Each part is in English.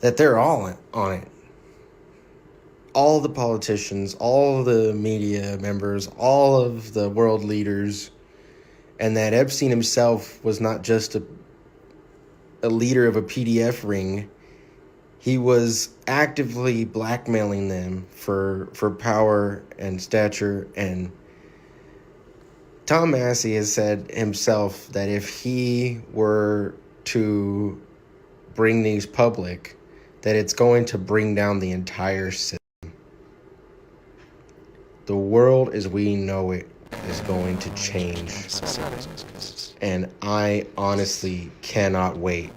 that they're all on it. All the politicians, all the media members, all of the world leaders, and that Epstein himself was not just a leader of a PDF ring. He was actively blackmailing them for power and stature. And Tom Massey has said himself that if he were to bring these public, that it's going to bring down the entire system. The world as we know it is going to change. And I honestly cannot wait.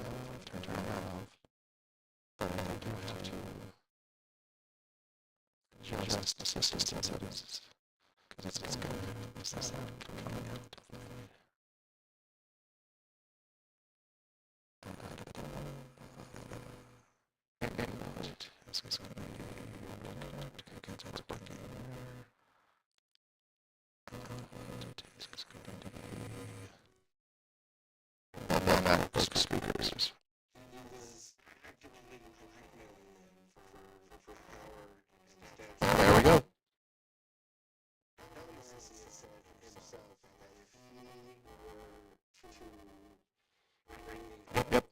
Speakers. There we go. Yep.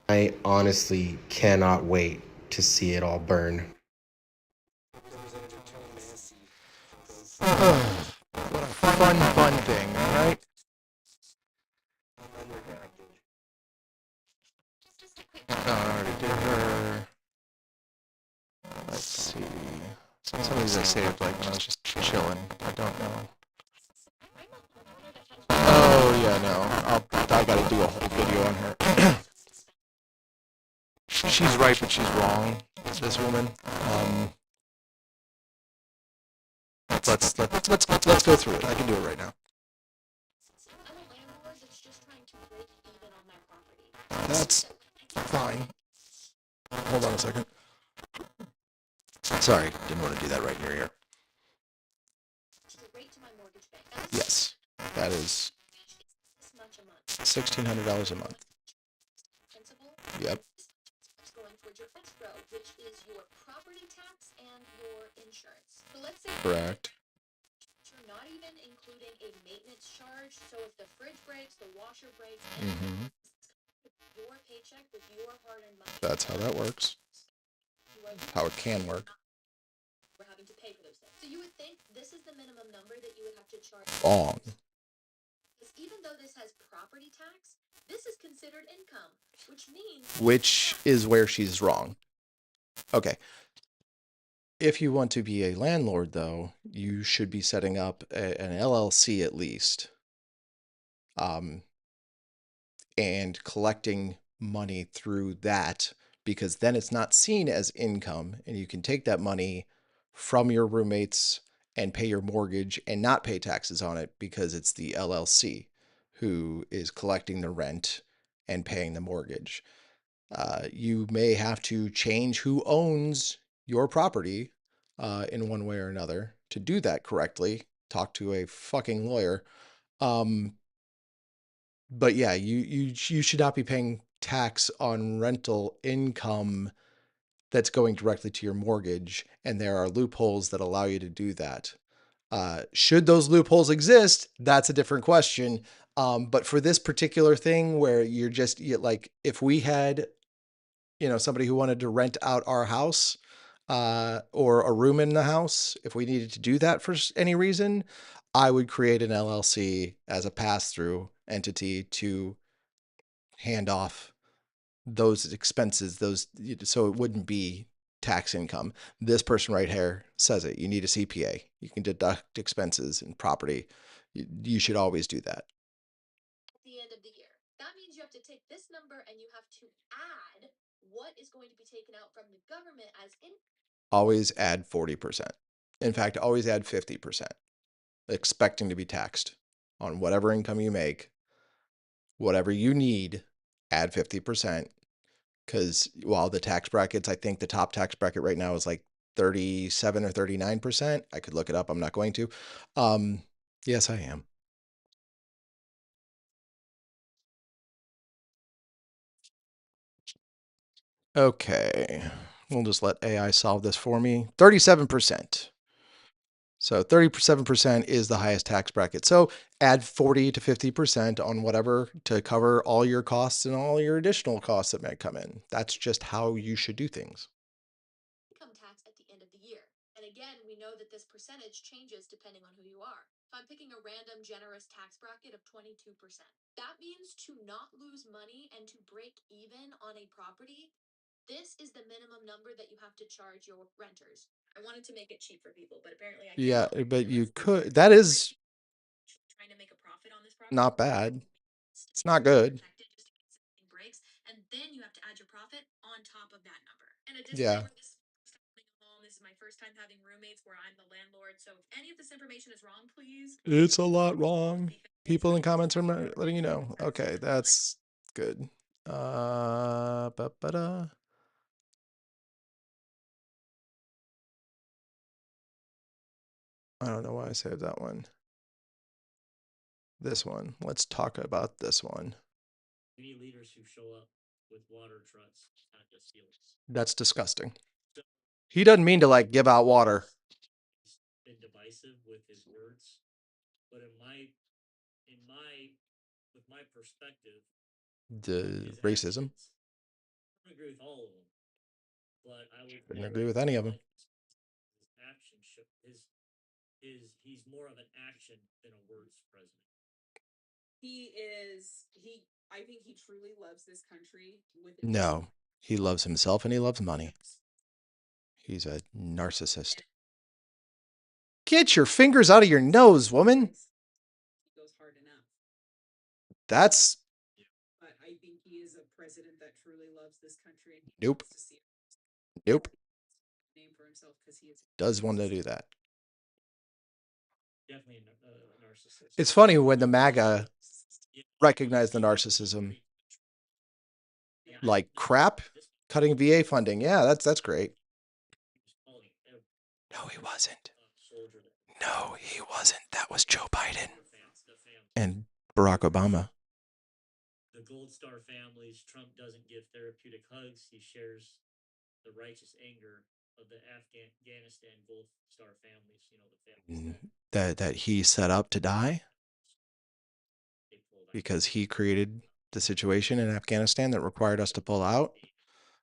I honestly cannot wait to see it all burn. What a fun thing, right? I already did her. Let's see. Some of these I saved like when I was just chilling. I don't know. Oh yeah, no. I gotta do a whole video on her. She's right, but she's wrong. This woman. Let's go through it. I can do it right now. That's fine. Hold on a second. Sorry, didn't want to do that right in your ear. Yes, that is $1,600 a month. Yep. Correct. Mm-hmm. That's how that works. How it can work. Wrong. Which is where she's wrong. Okay. If you want to be a landlord, though, you should be setting up an LLC at least, and collecting money through that, because then it's not seen as income, and you can take that money from your roommates and pay your mortgage and not pay taxes on it because it's the LLC who is collecting the rent and paying the mortgage. You may have to change who owns your property in one way or another to do that correctly. Talk to a fucking lawyer. But yeah, you should not be paying tax on rental income that's going directly to your mortgage, and there are loopholes that allow you to do that. Should those loopholes exist? That's a different question. But for this particular thing, where you're like, if we had, somebody who wanted to rent out our house, or a room in the house, if we needed to do that for any reason, I would create an LLC as a pass-through entity to hand off those expenses, so it wouldn't be tax income. This person right here says it. You need a CPA. You can deduct expenses and property. You should always do that. Always add 40%. In fact, always add 50%, expecting to be taxed on whatever income you make. Whatever you need, add 50%. Because while the tax brackets, I think the top tax bracket right now is like 37 or 39%. I could look it up. I'm not going to. Yes, I am. Okay. We'll just let AI solve this for me. 37%. So 37% is the highest tax bracket. So add 40 to 50% on whatever to cover all your costs and all your additional costs that might come in. That's just how you should do things. Income tax at the end of the year. And again, we know that this percentage changes depending on who you are. If I'm picking a random generous tax bracket of 22%, that means to not lose money and to break even on a property, this is the minimum number that you have to charge your renters. I wanted to make it cheap for people, but apparently I Yeah, can't. but you could. That is Trying to make a profit on this property. not bad. It's not good. Protected just in case something breaks, and then you have to add your profit on top of that number. And a Yeah. disclaimer: this is my first time having roommates where I'm the landlord. So if any of this information is wrong, please. It's a lot wrong. People in comments are letting you know. Okay, that's good. Ba-ba-da. I don't know why I saved that one. This one. Let's talk about this one. We need leaders who show up with water trucks, not just feelings. That's disgusting. He doesn't mean to like give out water. He's been divisive with his words, but with my perspective, The his racism. actions, I don't agree with all of them, but I would Couldn't agree with any of them. His action, he's more of an action than a words president. I think he truly loves this country. No, he loves himself and he loves money. He's a narcissist. Get your fingers out of your nose, woman. He goes hard enough. That's. But I think he is a president that truly loves this country. And Nope. wants to see Nope. name for himself because he is Does want to do that. Definitely a narcissist. It's funny when the MAGA recognize the narcissism. Like crap, cutting VA funding. Yeah, that's great. No, he wasn't. No, he wasn't. That was Joe Biden and Barack Obama. The Gold Star families. Trump doesn't give therapeutic hugs. He shares the righteous anger of the Afghanistan Gold Star families. You know, the families that he set up to die because he created the situation in Afghanistan that required us to pull out.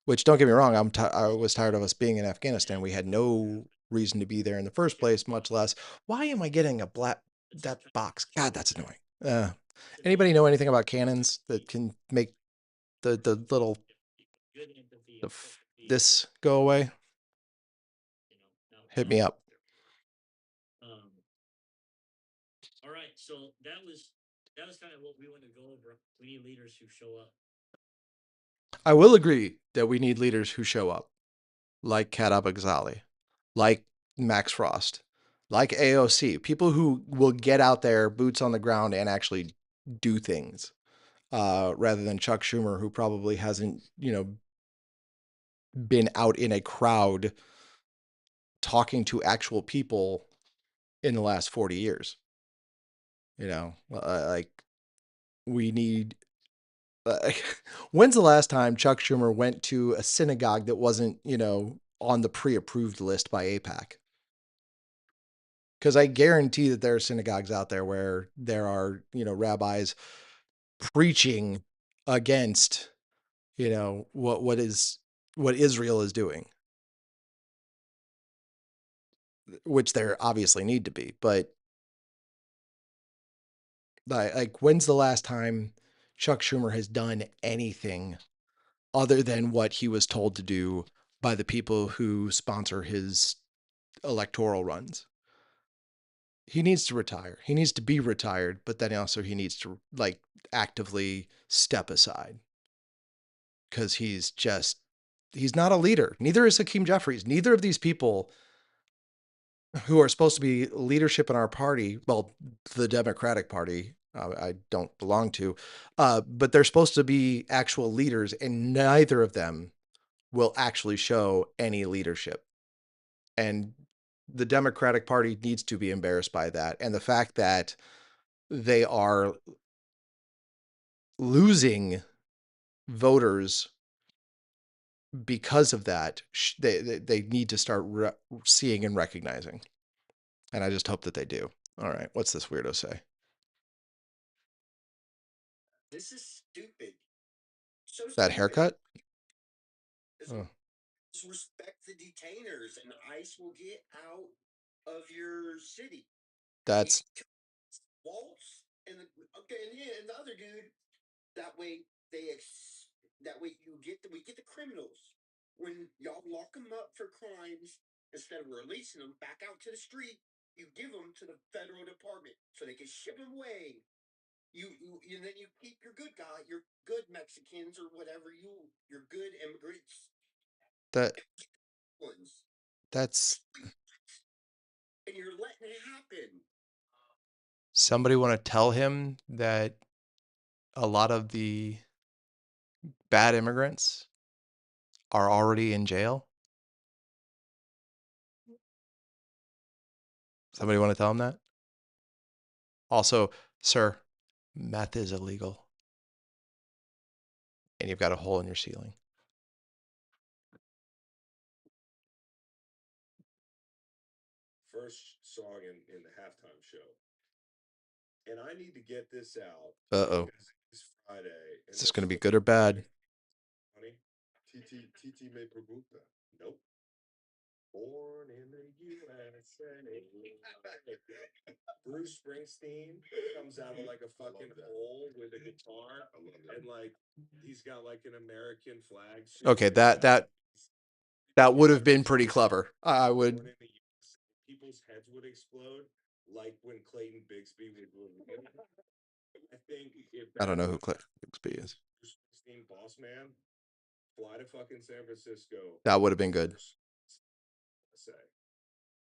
Which, don't get me wrong, I was tired of us being in Afghanistan. We had no reason to be there in the first place, much less. Why am I getting that box? God, that's annoying. Anybody know anything about cannons that can make the little this go away? Hit me up. All right, so that was kind of what we want to go over. We need leaders who show up. I will agree that we need leaders who show up, like Kat Abou-Ghazaleh, like Max Frost, like AOC, people who will get out there, boots on the ground, and actually do things, rather than Chuck Schumer, who probably hasn't, been out in a crowd talking to actual people in the last 40 years. Like we need. When's the last time Chuck Schumer went to a synagogue that wasn't, on the pre-approved list by AIPAC? Because I guarantee that there are synagogues out there where there are, rabbis preaching against, what Israel is doing, which there obviously need to be. But like, when's the last time Chuck Schumer has done anything other than what he was told to do by the people who sponsor his electoral runs? He needs to retire. He needs to be retired, but then also he needs to actively step aside, because he's not a leader. Neither is Hakeem Jeffries. Neither of these people who are supposed to be leadership in our party, well, the Democratic Party, I don't belong to, but they're supposed to be actual leaders, and neither of them will actually show any leadership. And the Democratic Party needs to be embarrassed by that. And the fact that they are losing voters because of that, they need to start seeing and recognizing. And I just hope that they do. All right, what's this weirdo say? This is stupid. So That stupid. haircut? Just, Oh. just respect the detainers, and ICE will get out of your city. That's Waltz and and the other dude. That way we get the criminals. When y'all lock them up for crimes, instead of releasing them back out to the street, you give them to the federal department so they can ship them away. You and then you keep your good Mexicans or whatever, your good immigrants ones, that's and you're letting it happen. somebody want to tell him that a lot of the bad immigrants are already in jail? Somebody want to tell him that? Also, sir, meth is illegal. And you've got a hole in your ceiling. First song in the halftime show. And I need to get this out. Uh-oh. Because it's Friday. Is this going to be good or bad? Honey, Titi me pregunta. Nope. Born in the USA. Bruce Springsteen comes out of like a fucking hole with a guitar. I love that. And like he's got like an American flag. Okay, that would have been pretty clever. I would. People's heads would explode, like when Clayton Bigsby would. I think if I don't know who Clayton Bigsby is. Bruce Springsteen, Boss Man, fly to fucking San Francisco. That would have been good.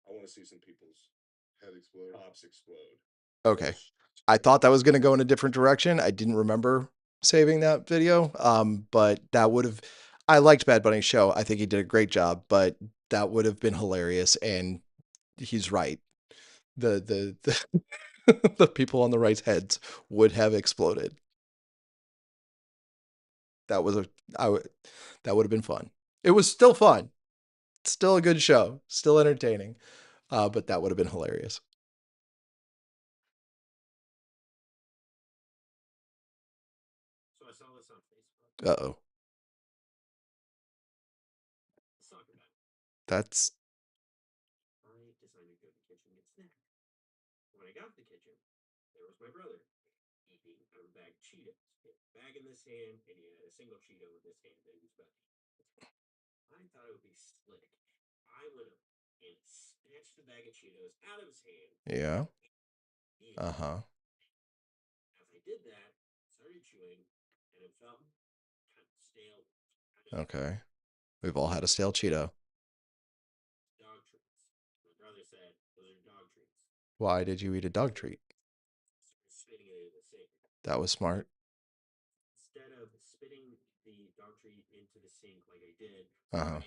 I want to see some people's head explode, tops explode. Okay. I thought that was going to go in a different direction. I didn't remember saving that video. But that would have. I liked Bad Bunny's show. I think he did a great job, but that would have been hilarious. And he's right. The the people on the right's heads would have exploded. That would have been fun. It was still fun. Still a good show. Still entertaining. But that would have been hilarious. So I saw this on Facebook. Uh-oh. Let's talk about it. That's I decided to go to the kitchen and get snack. When I got to the kitchen, there was my brother eating out of a bag of Cheetos. He had a bag in this hand, and he had a single Cheeto in this hand that he was about to eat. I thought it would be slick. I would have and snatched the bag of Cheetos out of his hand. yeah. And Uh-huh. as I did that, I started chewing, and it felt kind of stale. Okay. We've all had a stale Cheeto. Dog treats. My brother said those are dog treats. Why did you eat a dog treat? Spitting it in the sink. That was smart. Instead of spitting the dog treat into the sink like I did, Uh-huh.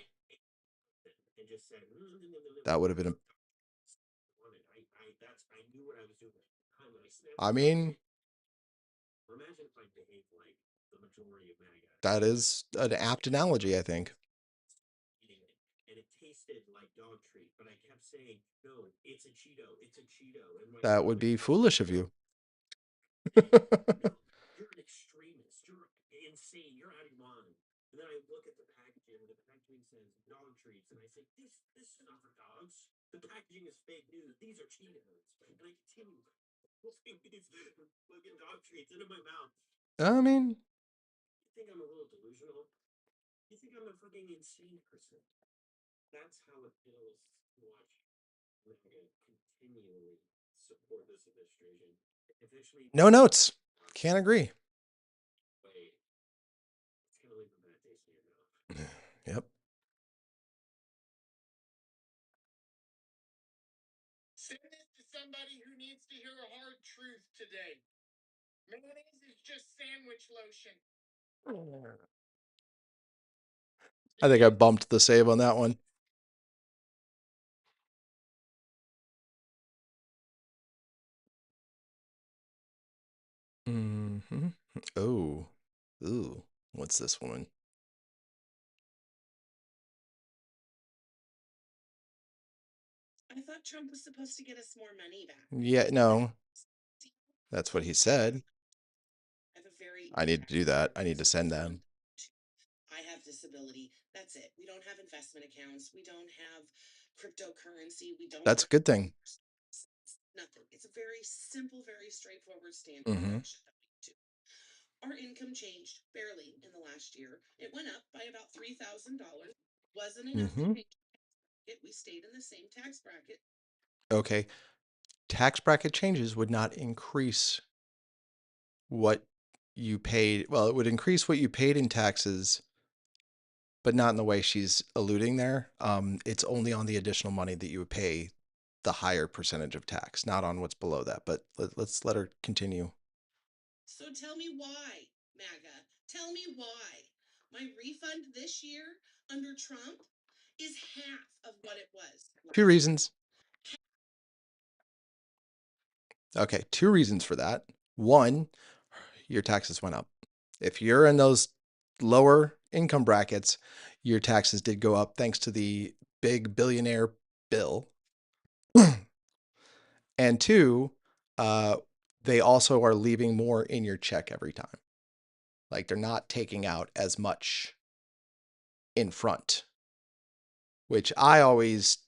and just said That would have been a. I knew what I was doing. I mean, Imagine if I behaved like the majority of MAGA. that is an apt analogy, I think. Eating it, and it tasted like dog treat, but I kept saying, "No, it's a Cheeto. It's a Cheeto." And That would be foolish of you. No, you're an extremist. You're insane. You're out of your mind. And then I look at the packaging. The packaging says dog treats, and I say, "This is not for dogs. The packaging is fake news. These are Cheetos." And I continue putting these fucking dog treats into my mouth. I mean, You think I'm a little delusional? You think I'm a fucking insane person? That's how it feels to watch MAGA continually support this administration. Eventually, no notes. Can't agree. wait, it's gonna leave a bad taste in your mouth. Yep. Send this to somebody who needs to hear a hard truth today. Mayonnaise is just sandwich lotion. I think I bumped the save on that one. Mm-hmm. Oh. Ooh. What's this woman? I thought Trump was supposed to get us more money back. Yeah, no. That's what he said. I have a very I need to do that. I need to send them. I have disability. That's it. We don't have investment accounts. We don't have cryptocurrency. We don't That's a good thing. nothing. It's a very simple, very straightforward standard Mm-hmm. deduction that we do. Our income changed barely in the last year. It went up by about $3,000. Wasn't enough Mm-hmm. to change it. We stayed in the same tax bracket. Okay. Tax bracket changes would not increase what you paid. Well, it would increase what you paid in taxes, but not in the way she's alluding there. It's only on the additional money that you would pay the higher percentage of tax, not on what's below that. But let's let her continue. So tell me why, MAGA. Tell me why. My refund this year under Trump is half of what it was. Two reasons. Okay, two reasons for that. One, your taxes went up. If you're in those lower income brackets, your taxes did go up thanks to the big billionaire bill. And two, they also are leaving more in your check every time. Like they're not taking out as much in front, which I always,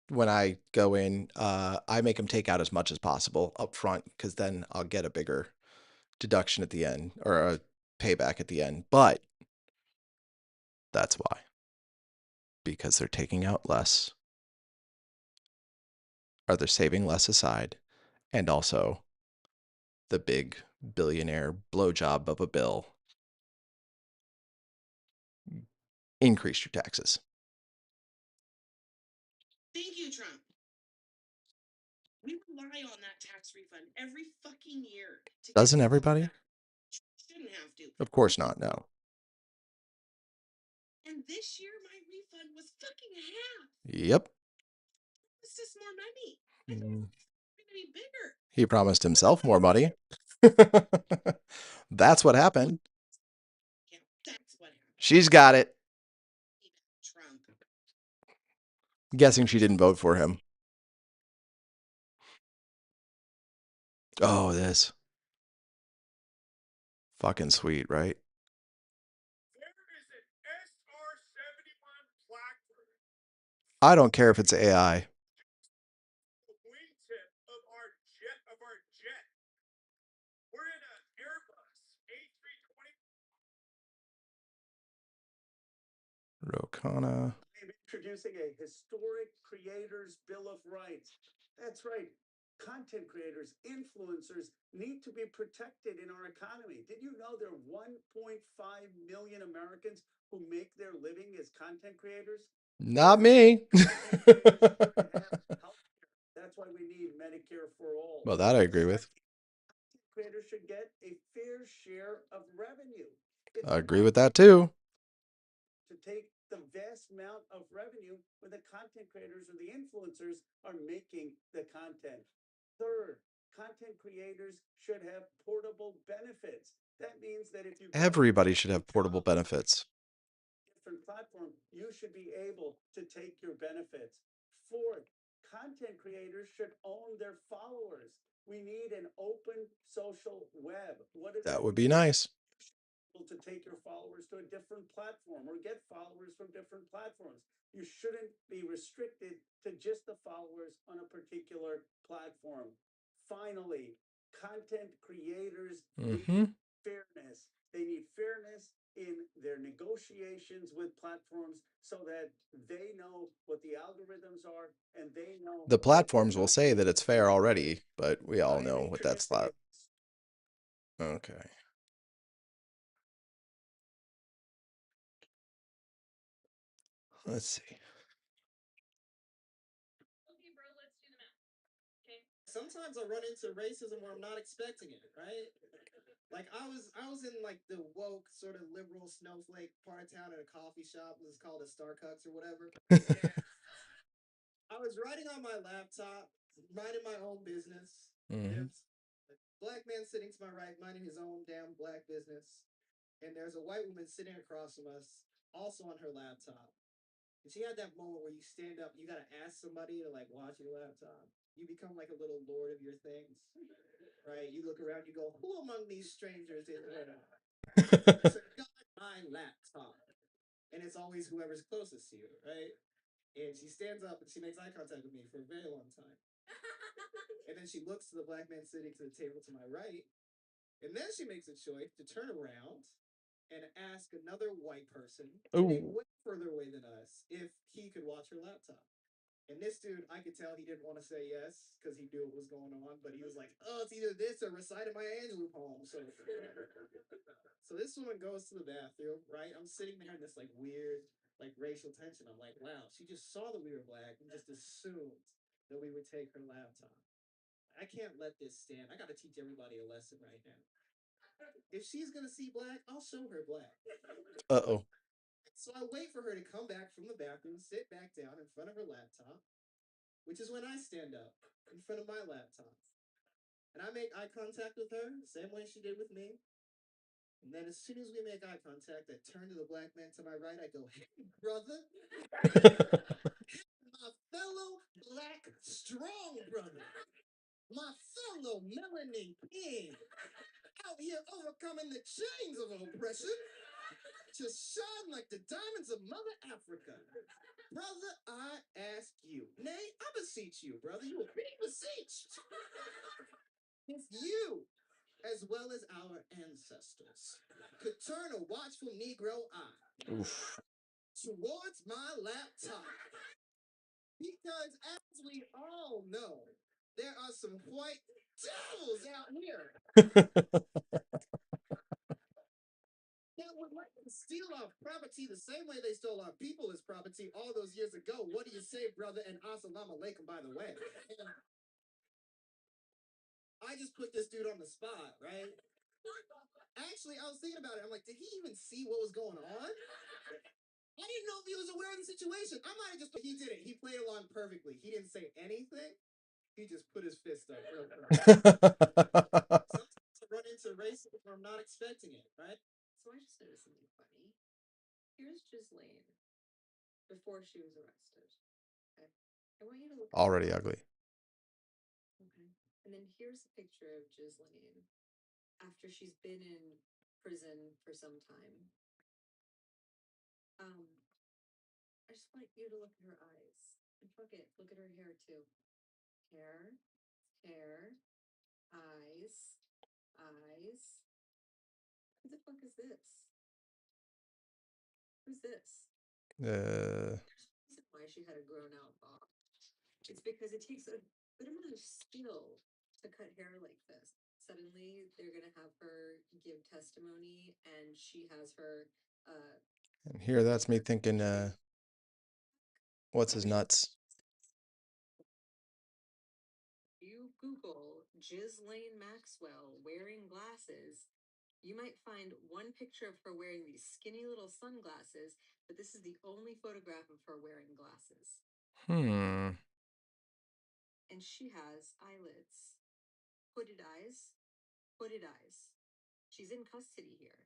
when I go in, I make them take out as much as possible up front because then I'll get a bigger deduction at the end or a payback at the end. But that's why, because they're taking out less, or they're saving less aside, and also the big billionaire blowjob of a bill increased your taxes. Thank you, Trump. We rely on that tax refund every fucking year. Doesn't everybody? Shouldn't have to. Of course not, no. And this year, my refund was fucking half. Yep. It's just more money. I thought it was going to be bigger. He promised himself more money. That's what happened. Yeah, that's what happened. She's got it. Trump. Guessing she didn't vote for him. Oh, this. Fucking sweet, right? There is an SR-71 Blackbird. I don't care if it's AI. The wingtip of our jet. We're in an Airbus A320. Rokana. I'm introducing a historic creators bill of rights. That's right. Content creators, influencers need to be protected in our economy. Did you know there are 1.5 million Americans who make their living as content creators? Not me. That's why we need Medicare for all. Well, that I agree with. Creators should get a fair share of revenue. I agree with that too. To take the vast amount of revenue when the content creators or the influencers are making the content. Third, content creators should have portable benefits. That means that if you Everybody should have portable benefits. Different platform, you should be able to take your benefits. Fourth, content creators should own their followers. We need an open social web. What does That would be nice. To take your followers to a different platform or get followers from different platforms. You shouldn't be restricted to just the followers on a particular platform. Finally, content creators need fairness. They need fairness in their negotiations with platforms so that they know what the algorithms are and they know the platforms will say that it's fair already, but we all know what that's like. Okay. Let's see. Okay, bro, let's do the math. Okay. Sometimes I run into racism where I'm not expecting it, right? Like I was in like the woke sort of liberal snowflake part of town at a coffee shop. It was called a Starbucks or whatever. I was writing on my laptop, minding my own business. black man sitting to my right, minding his own damn black business. And there's a white woman sitting across from us, also on her laptop. And she had that moment where you stand up, you gotta ask somebody to like watch your laptop. You become like a little lord of your things, right? You look around, you go, who among these strangers is to guard my laptop? And it's always whoever's closest to you, right? And she stands up and she makes eye contact with me for a very long time. And then she looks to the black man sitting to the table to my right. And then she makes a choice to turn around and ask another white person sitting way further away than us if he could watch her laptop. And this dude, I could tell he didn't want to say yes because he knew what was going on, but he was like, "Oh, it's either this or reciting my Angelou poem." So this woman goes to the bathroom, right? I'm sitting there in this like weird, like racial tension. I'm like, wow, she just saw that we were black and just assumed that we would take her laptop. I can't let this stand. I got to teach everybody a lesson right now. If she's gonna see black, I'll show her black. Uh-oh. So I wait for her to come back from the bathroom, sit back down in front of her laptop, which is when I stand up in front of my laptop. And I make eye contact with her, the same way she did with me. And then as soon as we make eye contact, I turn to the black man to my right. I go, "Hey, brother." My fellow black strong brother. My fellow melanin king. Out here overcoming the chains of oppression to shine like the diamonds of Mother Africa. Brother, I ask you, nay, I beseech you, brother, you will be beseeched. If you, as well as our ancestors, could turn a watchful Negro eye towards my laptop, because as we all know, there are some white devils out here that would like to steal our property the same way they stole our people's property all those years ago. What do you say, brother? And assalamu alaikum, by the way. And I just put this dude on the spot, right? Actually, I was thinking about it. I'm like, did he even see what was going on? I didn't know if he was aware of the situation. I might have just, he did it. He played along perfectly. He didn't say anything. He just put his fist up. Sometimes I run into racism where I'm not expecting it, right? So I just noticed something funny. Here's Ghislaine before she was arrested. Okay. I want you to look. Already ugly. Okay. And then here's a picture of Ghislaine after she's been in prison for some time. I just want you to look at her eyes. And fuck it, look at her hair too. Hair, eyes, eyes. Who the fuck is this? Who's this? There's a reason why she had a grown out bob. It's because it takes a good amount of skill to cut hair like this. Suddenly, they're gonna have her give testimony, and she has her. And here, that's me thinking, what's his nuts? You Google Ghislaine Maxwell wearing glasses, you might find one picture of her wearing these skinny little sunglasses, but this is the only photograph of her wearing glasses. And she has eyelids. Hooded eyes. Hooded eyes. She's in custody here.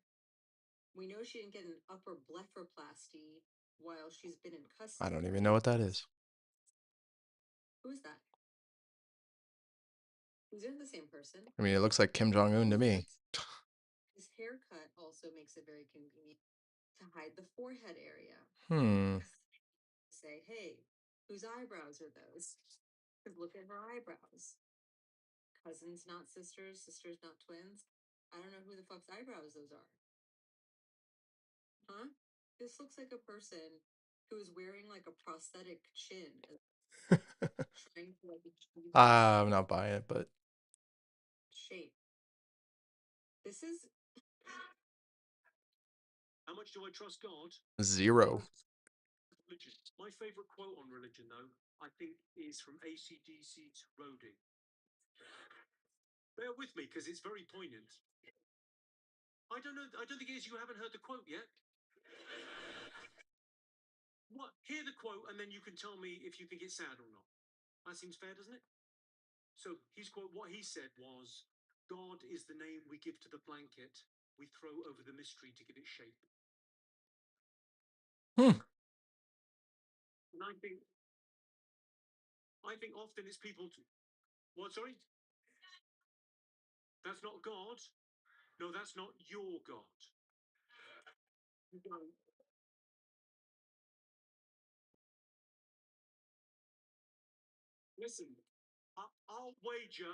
We know she didn't get an upper blepharoplasty while she's been in custody. I don't even know what that is. Who is that? These aren't the same person. I mean, it looks like Kim Jong-un to me. His haircut also makes it very convenient to hide the forehead area. Say, hey, whose eyebrows are those? Because look at her eyebrows. Cousins, not sisters, sisters, not twins. I don't know who the fuck's eyebrows those are. Huh? This looks like a person who is wearing like a prosthetic chin. Trying to like achieve I'm not buying it, but shape. This is. How much do I trust God? 0. Religion. My favorite quote on religion, though, I think, is from AC/DC's Roadie. Bear with me, because it's very poignant. I don't know. I don't think it is. You haven't heard the quote yet. What? Hear the quote, and then you can tell me if you think it's sad or not. That seems fair, doesn't it? So his quote, what he said was, God is the name we give to the blanket we throw over the mystery to give it shape. Hmm. And I think often it's people. What? Sorry? That's not God. No, that's not your God. No. Listen, I'll wager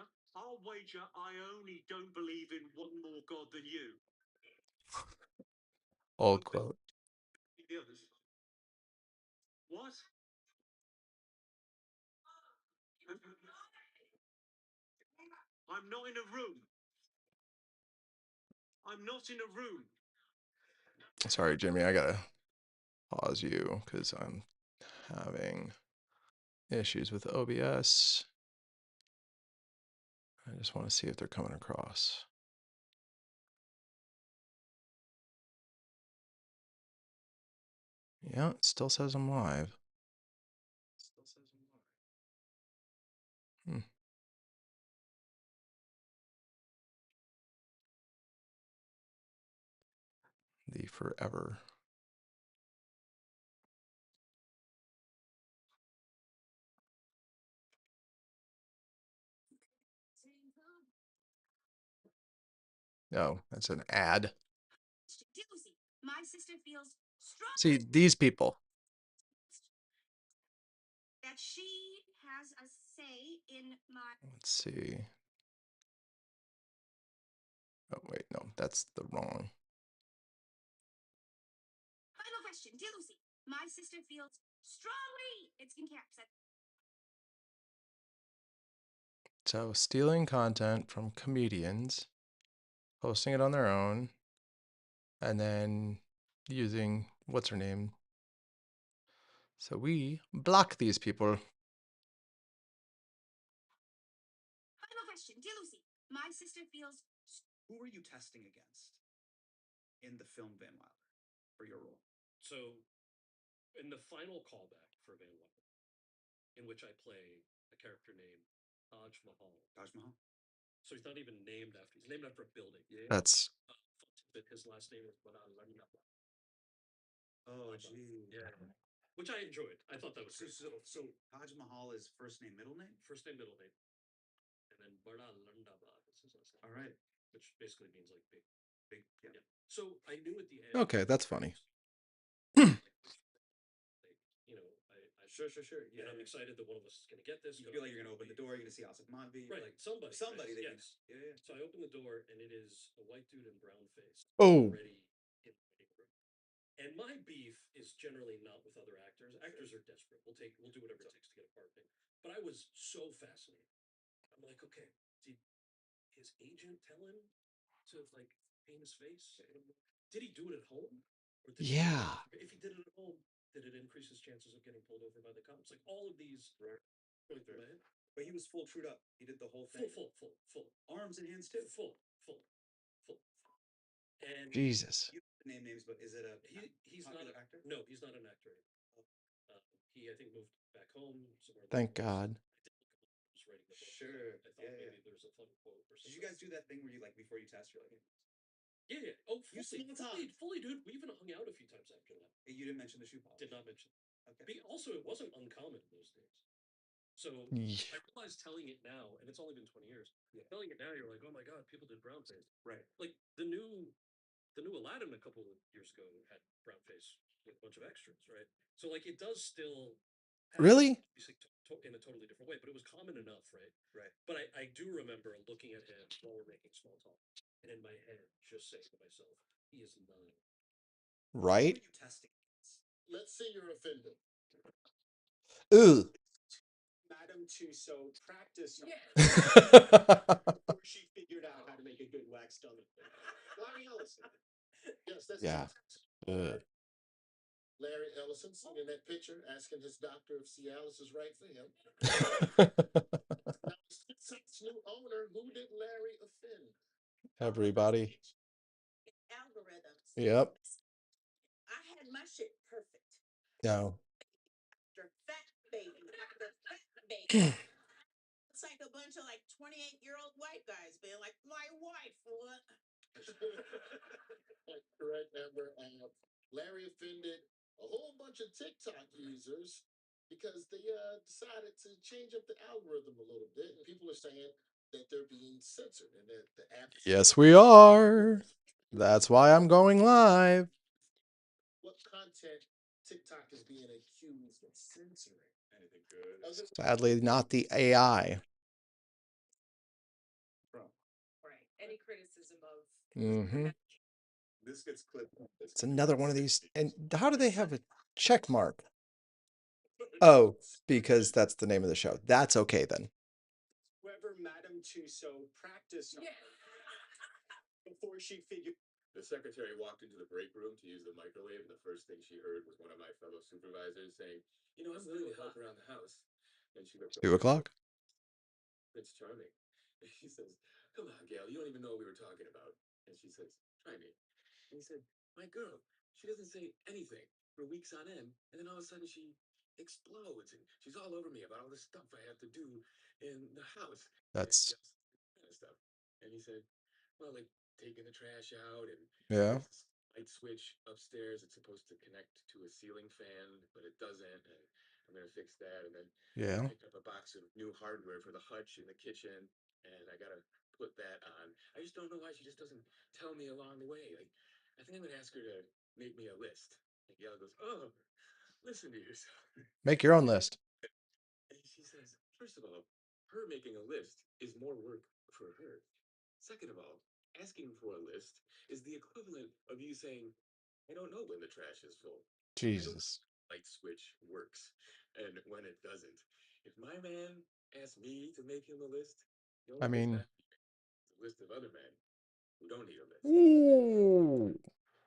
I only don't believe in one more God than you. Old quote. The others. What? I'm not in a room. I'm not in a room. Sorry, Jimmy, I gotta pause you because I'm having issues with OBS. I just want to see if they're coming across. Yeah, it still says I'm live. Hmm. The forever. Oh, that's an ad. My sister feels strong See, these people. that she has a say in my. Let's see. Oh, wait, no, that's the wrong. Final question, dear Lucy. My sister feels strongly. It's in caps. So, stealing content from comedians, posting it on their own, and then using what's her name. So we block these people. Final question, dear Lucy. My sister feels. Who were you testing against in the film Van Wilder for your role? So, in the final callback for Van Wilder, in which I play a character named Taj Mahal. Taj Mahal? So he's not even named after. He's named after a building. Yeah. That's But his last name is Baral Landaba. Oh, gee. Yeah. Which I enjoyed. I thought that was great. So Taj Mahal is first name, middle name? First name, middle name. And then Baral Landaba is his last name. All right. Which basically means like big. Big, yeah. So I knew at the end. okay. That's funny. You know, Sure. Yeah, and I'm excited that one of us is going to get this. You feel like you're going to open the door, you're going to see Asif Manvi. Right, Like somebody. that Yes. Yeah. So I open the door and it is a white dude in brown face. Oh. Already in the waiting room. And my beef is generally not with other actors. Actors are desperate. We'll do whatever it takes to get a part of it. But I was so fascinated. I'm like, okay, did his agent tell him to like paint his face? Did he do it at home? Or did Yeah. if he did it at home, did it increase his chances of getting pulled over by the cops? Like all of these going through my head. But he was full trued up. He did the whole thing. Full. Arms and hands too. Full. And Jesus. You don't name names, but is it a he's not an actor? No, he's not an actor. He I think moved back home somewhere. Thank God. Sure. I thought maybe there's a fun quote or something. Did you guys do that thing where you like before you test, you're like, yeah. Oh, you fully, dude. We even hung out a few times after that. You didn't mention the shoe polish. Did not mention. Okay. Also, it wasn't uncommon in those days. So Yeah. I realize telling it now, and it's only been 20 years. Yeah. Telling it now, you're like, oh my god, people did brown face. Right. Like the new Aladdin a couple of years ago had brown face with a bunch of extras, right? So like it does still. Really? In a totally different way, but it was common enough, right? Right. But I do remember looking at him while we're making small talk, and in my head, just saying to myself, he is 9. Right? Who are you testing? Let's say you're offended. Ooh. Madame Tussauds practiced on her before she figured out how to make a good wax dummy. Larry Ellison. Yes, that's Yeah. Larry Ellison sitting in that picture asking his doctor if Cialis is right for him. Now, Six's new owner, who did Larry offend? Everybody. Algorithms. Yep. I had my shit perfect. No. After fat baby. It's like a bunch of like 20 28-year-old white guys being like, my wife, what? Correct number. Larry offended a whole bunch of TikTok users because they decided to change up the algorithm a little bit. And people are saying that they're being censored and that the app. Yes, we are. That's why I'm going live. What content TikTok is being accused of censoring? Anything good? Sadly, not the AI. Right. Any criticism of Mm-hmm. This gets clipped. It's another one of these. And how do they have a check mark? Oh, because that's the name of the show. That's okay then. Whoever Madame Tussauds practiced on before she figured. The secretary walked into the break room to use the microwave, and the first thing she heard was one of my fellow supervisors saying, "You know, I'm willing to help around the house." And she looked 2 o'clock. Prince Charming. And he says, "Come on, Gail, you don't even know what we were talking about." And she says, "Try me." And he said, "My girl, she doesn't say anything for weeks on end, and then all of a sudden she explodes, and she's all over me about all this stuff I have to do in the house." That's kind of stuff. And he said, "Well, like taking the trash out, and yeah. there's this light switch upstairs. It's supposed to connect to a ceiling fan, but it doesn't. And I'm gonna fix that." And then Yeah. I picked up a box of new hardware for the hutch in the kitchen, and I gotta put that on. I just don't know why she just doesn't tell me along the way. Like, I think I'm gonna ask her to make me a list. And Gail goes, "Oh, listen to yourself." Make your own list. And she says, "First of all, her making a list is more work for her. Second of all, asking for a list is the equivalent of you saying, I don't know when the trash is full. Jesus. Light switch works and when it doesn't. If my man asked me to make him a list, I mean, a list of other men who don't need a list." ooh.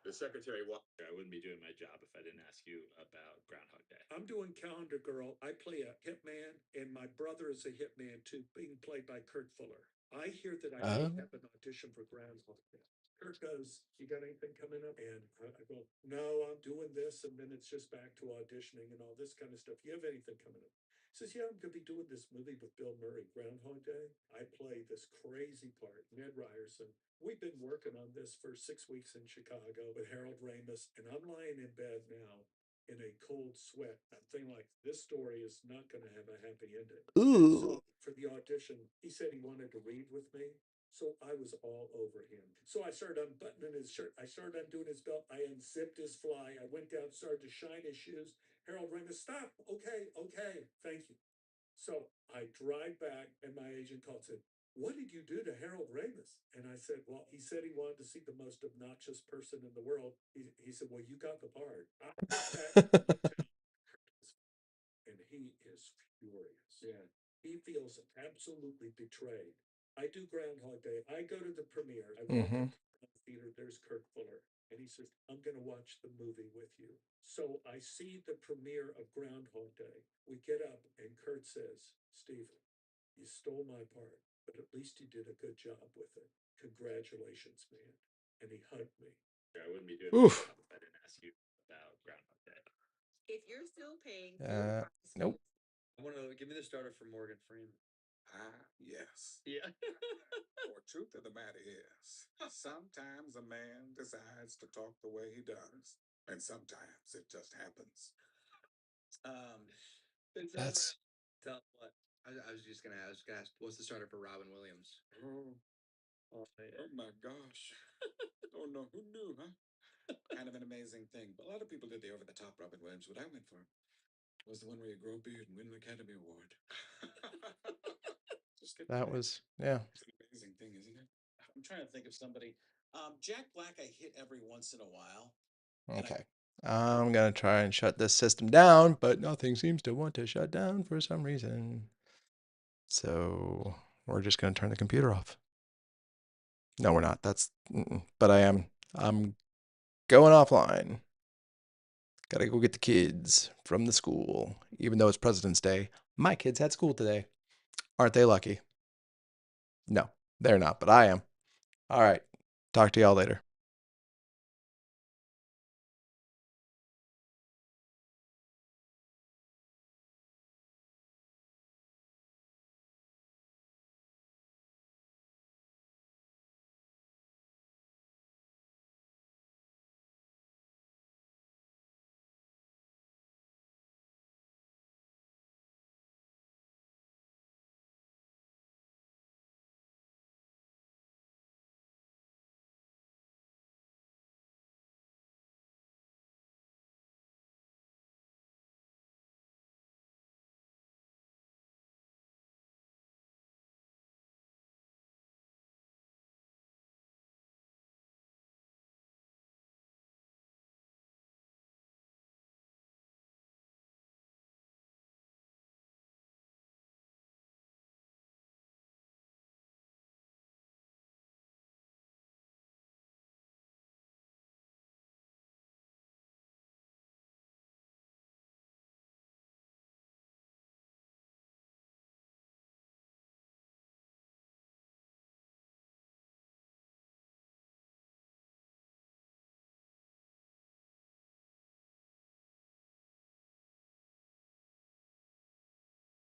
The secretary walked. I wouldn't be doing my job if I didn't ask you about Groundhog Day. I'm doing Calendar Girl. I play a hitman, and my brother is a hitman too, being played by Kurt Fuller. I hear that I may have an audition for Groundhog Day. Kurt goes, "You got anything coming up?" And I go, "No, I'm doing this," and then it's just back to auditioning and all this kind of stuff. "You have anything coming up?" He says, "Yeah, I'm going to be doing this movie with Bill Murray, Groundhog Day. I play this crazy part, Ned Ryerson. We've been working on this for 6 weeks in Chicago with Harold Ramis, and I'm lying in bed now in a cold sweat. I'm thinking like, this story is not going to have a happy ending." And so for the audition, he said he wanted to read with me. So I was all over him. So I started unbuttoning his shirt. I started undoing his belt. I unzipped his fly. I went down, started to shine his shoes. Harold Ramis, "Stop. Okay. Thank you." So I drive back, and my agent called and said, "What did you do to Harold Ramis?" And I said, "Well, he said he wanted to see the most obnoxious person in the world." He said, "Well, you got the part." And he is furious. Yeah. He feels absolutely betrayed. I do Groundhog Day. I go to the premiere. I walk into the theater. There's Kurt Fuller. And he says, "I'm going to watch the movie with you." So I see the premiere of Groundhog Day. We get up, and Kurt says, "Stephen, you stole my part, but at least you did a good job with it. Congratulations, man." And he hugged me. I wouldn't be doing Oof. my job if I didn't ask you about Groundhog Day. if you're still paying Nope. I want to give me the starter for Morgan Freeman. Yes. Yeah. For truth of the matter is, sometimes a man decides to talk the way he does, and sometimes it just happens. That's Tell what I was gonna ask, what's the starter for Robin Williams? Oh my gosh. Oh no, who knew, huh? Kind of an amazing thing. But a lot of people did the over the top Robin Williams. What I went for was the one where you grow a beard and win an Academy Award. that was yeah. It's an amazing thing, isn't it? I'm trying to think of somebody. Jack Black, I hit every once in a while. Okay. I'm gonna try and shut this system down, but nothing seems to want to shut down for some reason. So we're just gonna turn the computer off. No, we're not. But I'm going offline. Gotta go get the kids from the school. Even though it's President's Day, my kids had school today. Aren't they lucky? No, they're not, but I am. All right. Talk to y'all later.